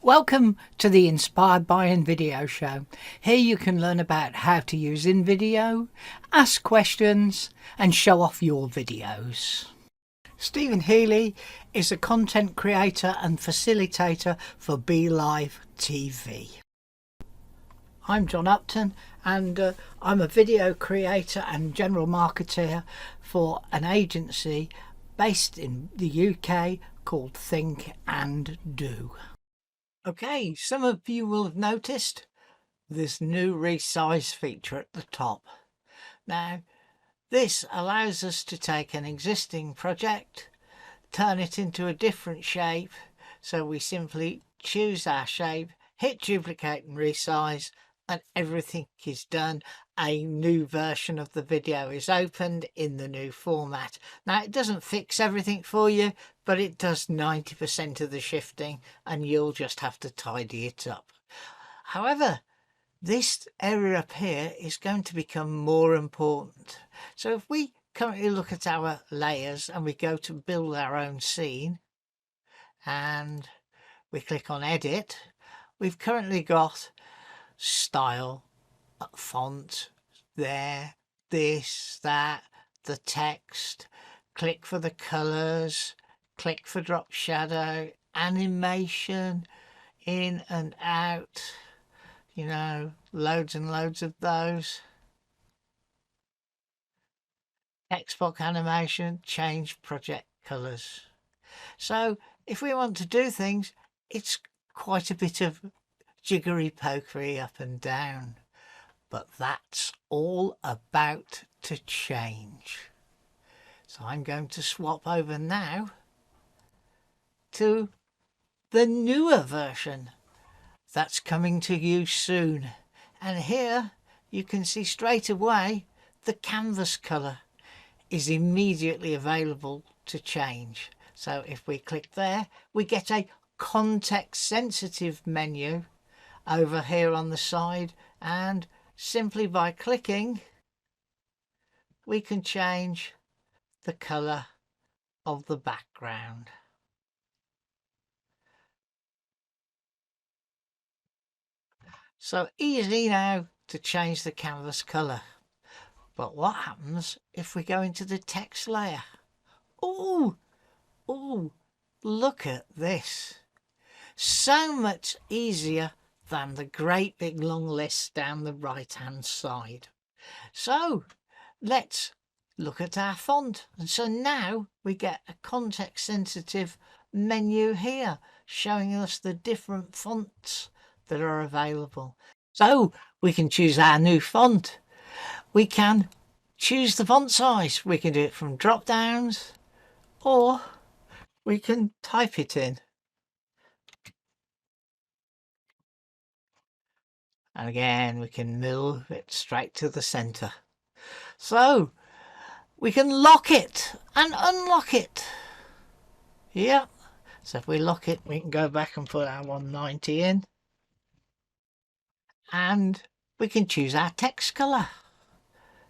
Welcome to the Inspired by Invideo show. Here you can learn about how to use Invideo, ask questions and show off your videos. Stephen Healy is a content creator and facilitator for Be Live TV. I'm John Upton and I'm a video creator and general marketer for an agency based in the UK called Think and Do. Okay, some of you will have noticed this new Resize feature at the top. Now, this allows us to take an existing project, turn it into a different shape, so we simply choose our shape, hit duplicate and resize, and everything is done. A new version of the video is opened in the new format. Now, it doesn't fix everything for you, but it does 90% of the shifting, and you'll just have to tidy it up. However, this area up here is going to become more important. So if we currently look at our layers and we go to build our own scene and we click on edit, we've currently got style, font there, this, that, the text, click for the colors, click for drop shadow, animation, in and out, you know, loads and loads of those. Text box animation, change project colors. So if we want to do things, it's quite a bit of jiggery pokery up and down, but that's all about to change. So I'm going to swap over now to the newer version that's coming to you soon, and here you can see straight away the canvas color is immediately available to change. So if we click there, we get a context sensitive menu over here on the side, and simply by clicking we can change the color of the background. So easy now to change the canvas color. But what happens if we go into the text layer? Oh, look at this. So much easier than the great big long list down the right hand side. So let's look at our font. And so now we get a context sensitive menu here showing us the different fonts that are available. So we can choose our new font. We can choose the font size. We can do it from drop downs, or we can type it in. And again, we can move it straight to the center. So we can lock it and unlock it. Yep. So if we lock it, we can go back and put our 190 in. And we can choose our text color.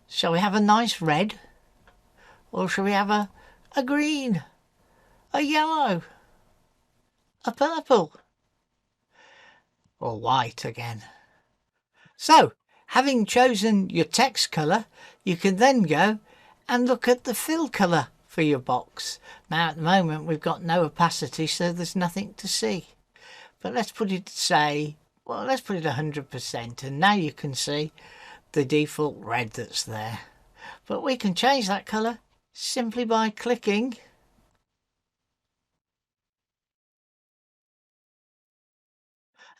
Shall we have a nice red? Or shall we have a green? A yellow? A purple? Or white again? So, having chosen your text colour, you can then go and look at the fill colour for your box. Now at the moment we've got no opacity, so there's nothing to see. But let's put it, say, well, let's put it 100%, and now you can see the default red that's there. But we can change that colour simply by clicking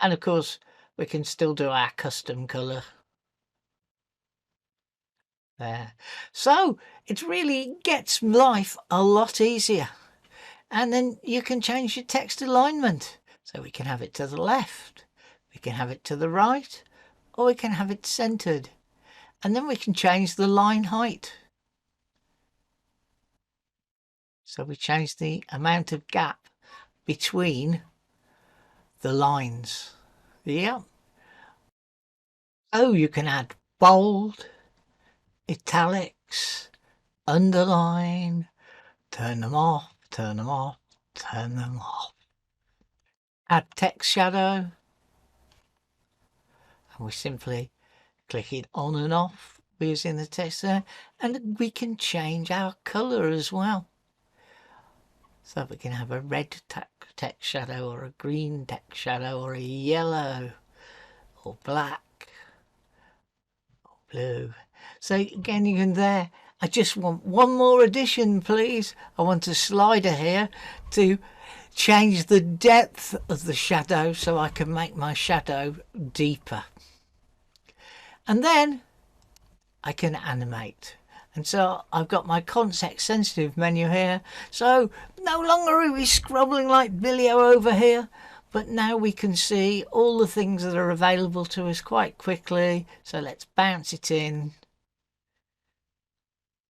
and of course we can still do our custom colour there. So it really gets life a lot easier. And then you can change your text alignment. So we can have it to the left, we can have it to the right, or we can have it centered. And then we can change the line height. So we change the amount of gap between the lines. Yeah. Oh, you can add bold, italics, underline, turn them off, turn them off, turn them off. add text shadow, and we simply click it on and off using the text there, and we can change our color as well. So we can have a red text shadow, or a green text shadow, or a yellow, or black, or blue. So again, you can there. I just want one more addition, please. I want a slider here to change the depth of the shadow so I can make my shadow deeper. And then I can animate. And so I've got my context sensitive menu here. So no longer are we scrobbling like Billy over here, but now we can see all the things that are available to us quite quickly. So let's bounce it in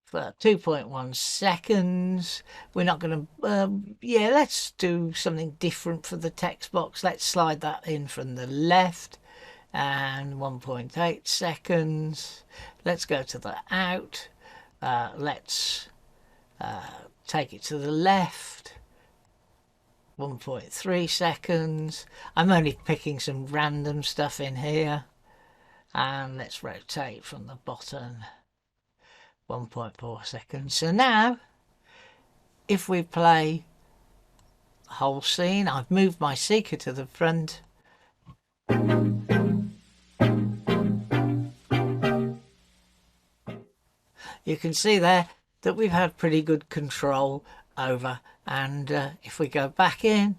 for 2.1 seconds. We're not going to, yeah, let's do something different for the text box. Let's slide that in from the left, and 1.8 seconds. Let's go to the out. Let's take it to the left, 1.3 seconds. I'm only picking some random stuff in here, and let's rotate from the bottom, 1.4 seconds. So now if we play the whole scene, I've moved my seeker to the front. You can see there that we've had pretty good control over, and if we go back in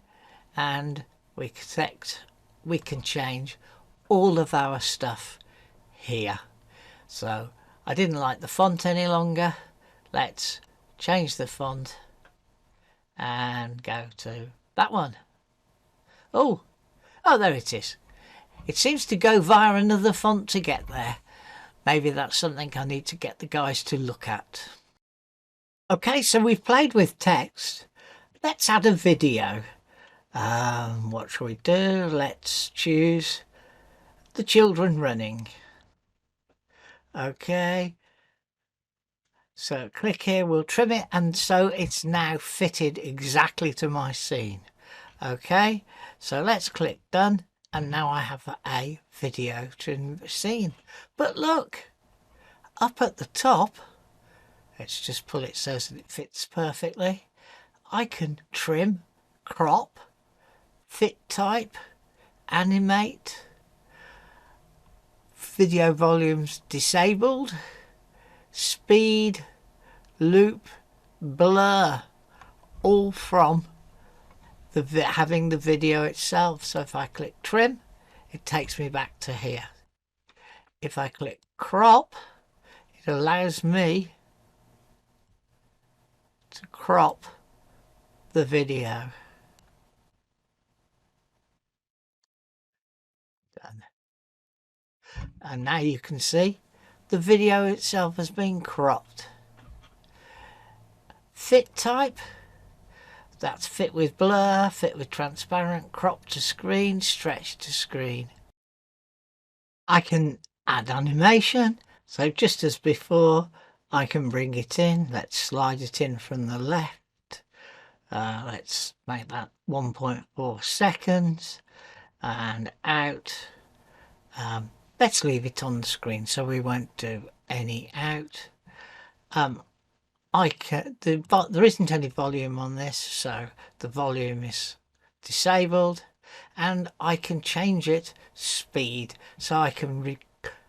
and we select, we can change all of our stuff here. So I didn't like the font any longer. Let's change the font and go to that one. Oh, there it is. It seems to go via another font to get there. Maybe that's something I need to get the guys to look at. Okay, so we've played with text. Let's add a video. What shall we do? Let's choose the children running. Okay. So click here, we'll trim it, and so it's now fitted exactly to my scene. Okay, so let's click done, and now I have a video trim scene. But look, up at the top, let's just pull it so that it fits perfectly. I can trim, crop, fit type, animate, video volumes disabled, speed, loop, blur, all from having the video itself. So if I click trim, it takes me back to here. If I click crop, it allows me to crop the video. Done. And now you can see the video itself has been cropped. Fit type, that's fit with blur, fit with transparent, crop to screen, stretch to screen. I can add animation, so just as before, I can bring it in. Let's slide it in from the left. Let's make that 1.4 seconds, and out. Let's leave it on the screen so we won't do any out. There isn't any volume on this, so the volume is disabled, and I can change it speed, so I can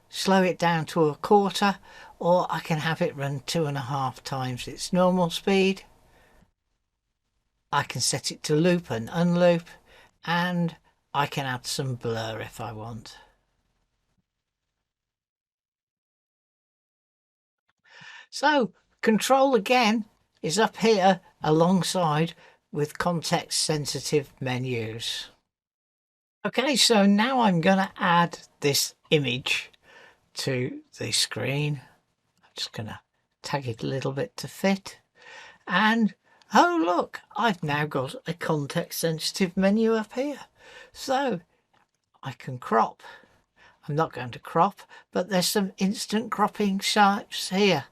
slow it down to a quarter, or I can have it run 2.5 times its normal speed. I can set it to loop and unloop, and I can add some blur if I want. So control again is up here alongside with context sensitive menus. Okay, so now I'm going to add this image to the screen. I'm just going to tag it a little bit to fit, and oh look, I've now got a context sensitive menu up here, so I can crop. I'm not going to crop, but there's some instant cropping types here.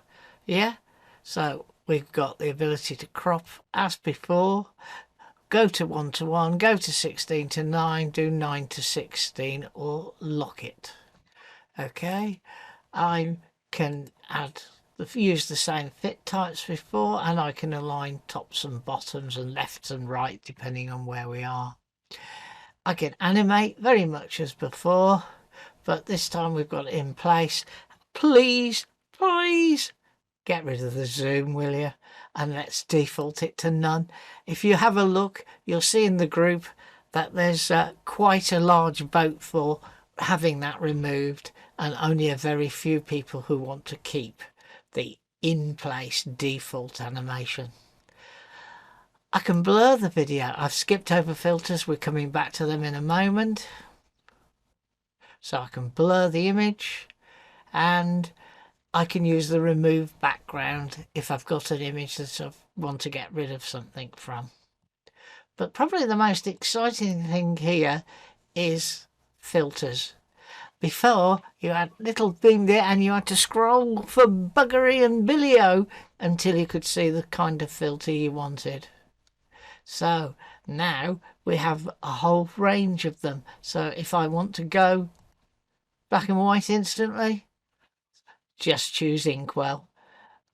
Yeah, so we've got the ability to crop as before. go to 1 to 1, go to 16 to 9, do 9 to 16, or lock it. Okay, I can use the same fit types before, and I can align tops and bottoms and left and right depending on where we are. I can animate very much as before, but this time we've got it in place. Please get rid of the zoom, will you? And let's default it to none. If you have a look, you'll see in the group that there's quite a large vote for having that removed, and only a very few people who want to keep the in-place default animation. I can blur the video. I've skipped over filters. We're coming back to them in a moment. So I can blur the image, and I can use the remove background if I've got an image that I want to get rid of something from. But probably the most exciting thing here is filters. Before, you had little thing there and you had to scroll for buggery and billio until you could see the kind of filter you wanted. So now we have a whole range of them. So if I want to go black and white instantly, just choose Inkwell.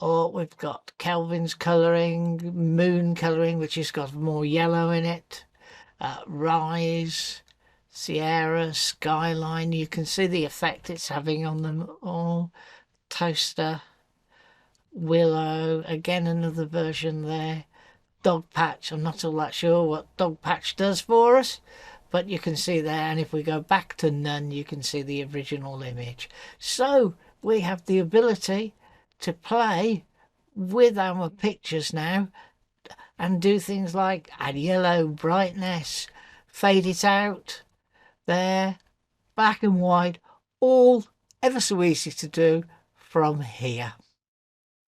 Or we've got Kelvin's colouring, Moon colouring, which has got more yellow in it, Rise, Sierra, Skyline. You can see the effect it's having on them all. Toaster, Willow, again another version there. Dog Patch, I'm not all that sure what Dog Patch does for us, but you can see there, and if we go back to none, you can see the original image. So we have the ability to play with our pictures now and do things like add yellow brightness, fade it out there, black and white, all ever so easy to do from here.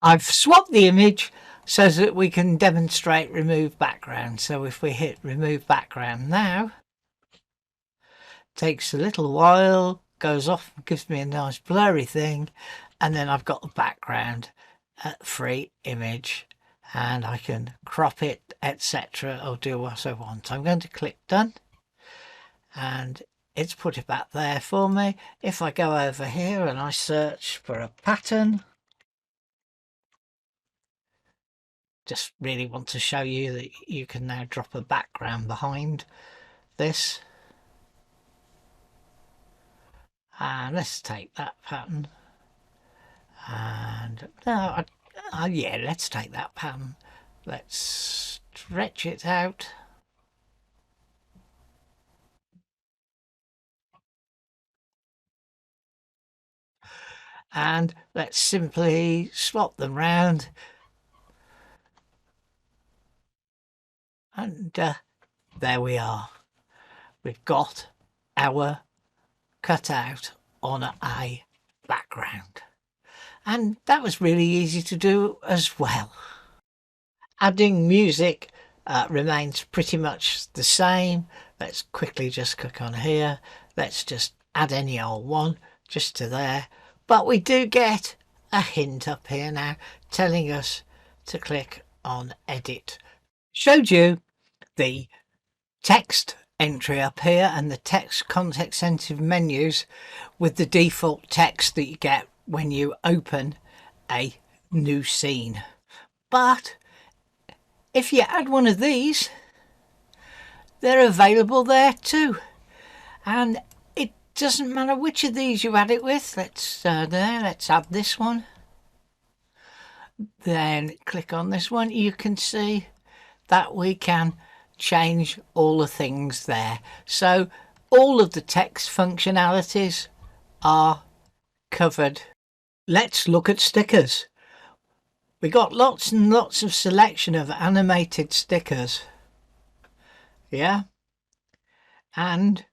I've swapped the image so that we can demonstrate remove background. So if we hit remove background now, takes a little while, goes off, gives me a nice blurry thing, and then I've got the background free image, and I can crop it, etc., or do what I want. I'm going to click done, and it's put it back there for me. If I go over here and I search for a pattern, just really want to show you that you can now drop a background behind this. And let's take that pattern, and no, yeah, let's take that pattern. Let's stretch it out. And let's simply swap them round. And there we are. We've got our cutout on a background. And that was really easy to do as well. Adding music remains pretty much the same. Let's quickly just click on here. Let's just add any old one just to there. But we do get a hint up here now telling us to click on edit. Showed you the text entry up here and the text context sensitive menus with the default text that you get when you open a new scene. But if you add one of these, they're available there too, and it doesn't matter which of these you add it with. Let's add this one, then click on this one. You can see that we can change all the things there. So all of the text functionalities are covered. Let's look at stickers. We got lots and lots of selection of animated stickers. Yeah. And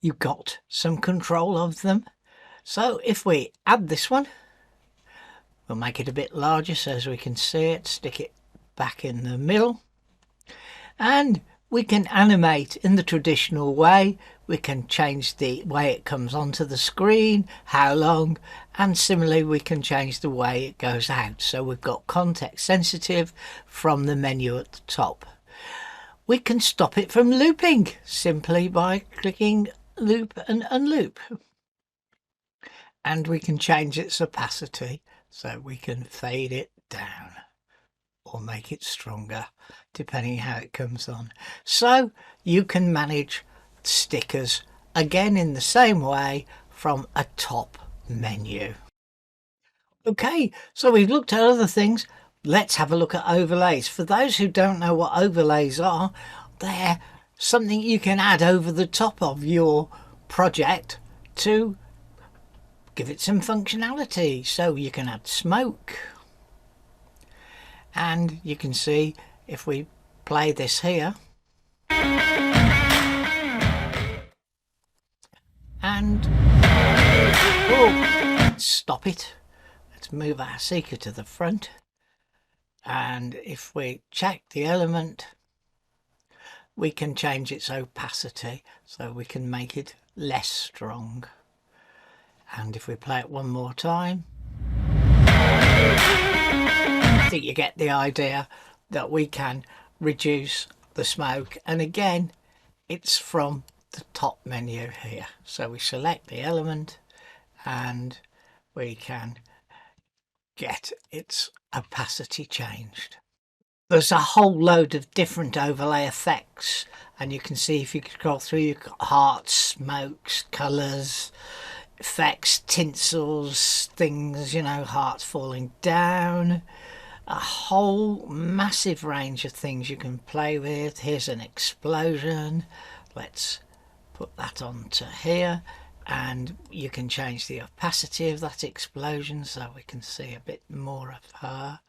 you got some control of them. So if we add this one, we'll make it a bit larger so as we can see it, stick it back in the middle, and we can animate in the traditional way. We can change the way it comes onto the screen, how long, and similarly we can change the way it goes out. So we've got context sensitive from the menu at the top. we can stop it from looping simply by clicking loop and unloop. And we can change its opacity, so we can fade it down or make it stronger depending how it comes on. So you can manage stickers again in the same way from a top menu. Okay, so we've looked at other things. Let's have a look at overlays. For those who don't know what overlays are, they're something you can add over the top of your project to give it some functionality. So you can add smoke, and you can see if we play this here and stop it. Let's move our seeker to the front, and if we check the element, we can change its opacity, so we can make it less strong. And if we play it one more time, I think you get the idea that we can reduce the smoke. And again, it's from the top menu here. So we select the element and we can get its opacity changed. There's a whole load of different overlay effects, and you can see if you scroll through, you've got hearts, smokes, colours, effects, tinsels, things, you know, hearts falling down, a whole massive range of things you can play with. Here's an explosion. Let's put that onto here, and you can change the opacity of that explosion so we can see a bit more of her.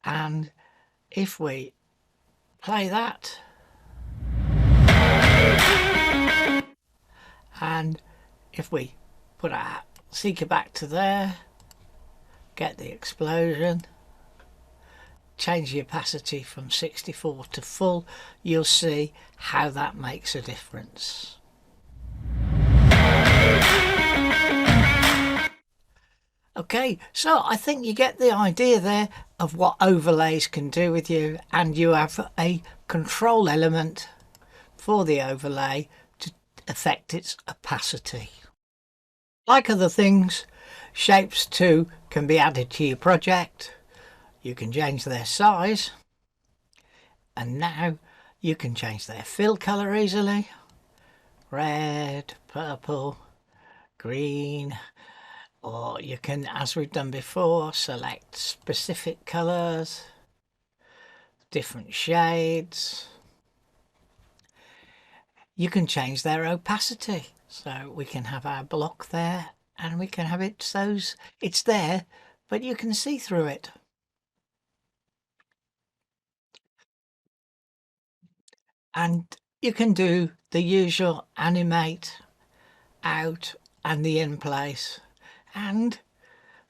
And if we play that, and if we put our seeker back to there, get the explosion, change the opacity from 64 to full, you'll see how that makes a difference. Okay, so I think you get the idea there of what overlays can do with you, and you have a control element for the overlay to affect its opacity. Like other things, shapes too can be added to your project. You can change their size, and now you can change their fill colour easily. Red, purple, green, or you can, as we've done before, select specific colours, different shades. You can change their opacity, so we can have our block there, and we can have it so it's there but you can see through it. And you can do the usual animate, out, and the in place. And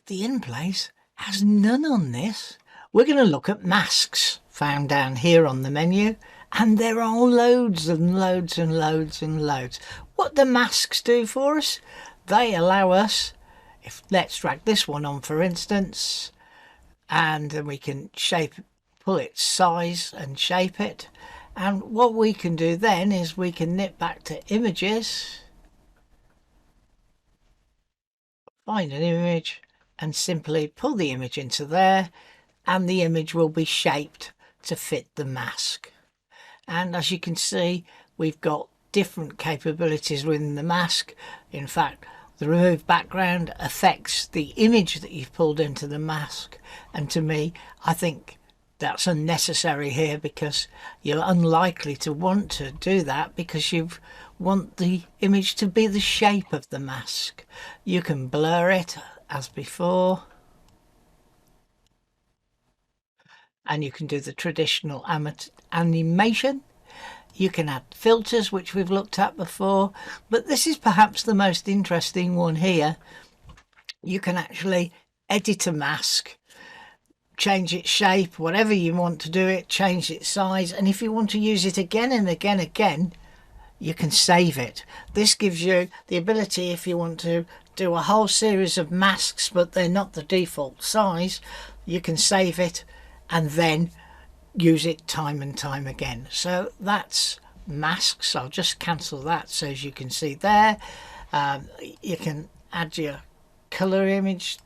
the in place has none on this. We're going to look at masks found down here on the menu, and there are loads and loads and loads and loads. What do masks do for us? They allow us, let's drag this one on for instance, and then we can pull its size and shape it. And what we can do then is we can nip back to images, find an image, and simply pull the image into there, and the image will be shaped to fit the mask. And as you can see, we've got different capabilities within the mask. In fact, the remove background affects the image that you've pulled into the mask, and to me, I think that's unnecessary here, because you're unlikely to want to do that because you want the image to be the shape of the mask. You can blur it as before, and you can do the traditional animation. You can add filters, which we've looked at before, but this is perhaps the most interesting one here. You can actually edit a mask, change its shape, whatever you want to do it, change its size, and if you want to use it again and again, you can save it. This gives you the ability, if you want to do a whole series of masks but they're not the default size, you can save it and then use it time and time again. So that's masks. I'll just cancel that so as you can see there. You can add your colour image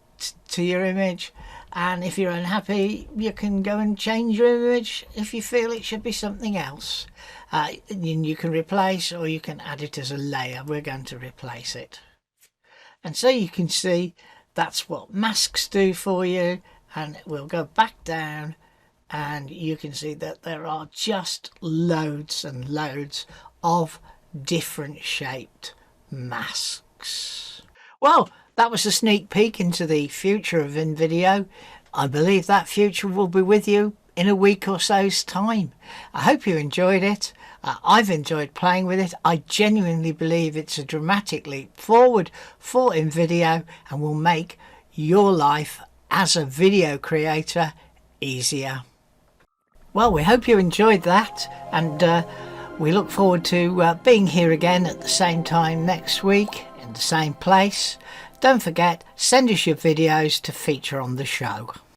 to your image, and if you're unhappy you can go and change your image if you feel it should be something else. You can replace, or you can add it as a layer. We're going to replace it. And so you can see that's what masks do for you, and we'll go back down and you can see that there are just loads and loads of different shaped masks. Well, that was a sneak peek into the future of Invideo. I believe that future will be with you in a week or so's time. I hope you enjoyed it. I've enjoyed playing with it. I genuinely believe it's a dramatic leap forward for Invideo and will make your life as a video creator easier. Well, we hope you enjoyed that, and we look forward to being here again at the same time next week in the same place. Don't forget, send us your videos to feature on the show.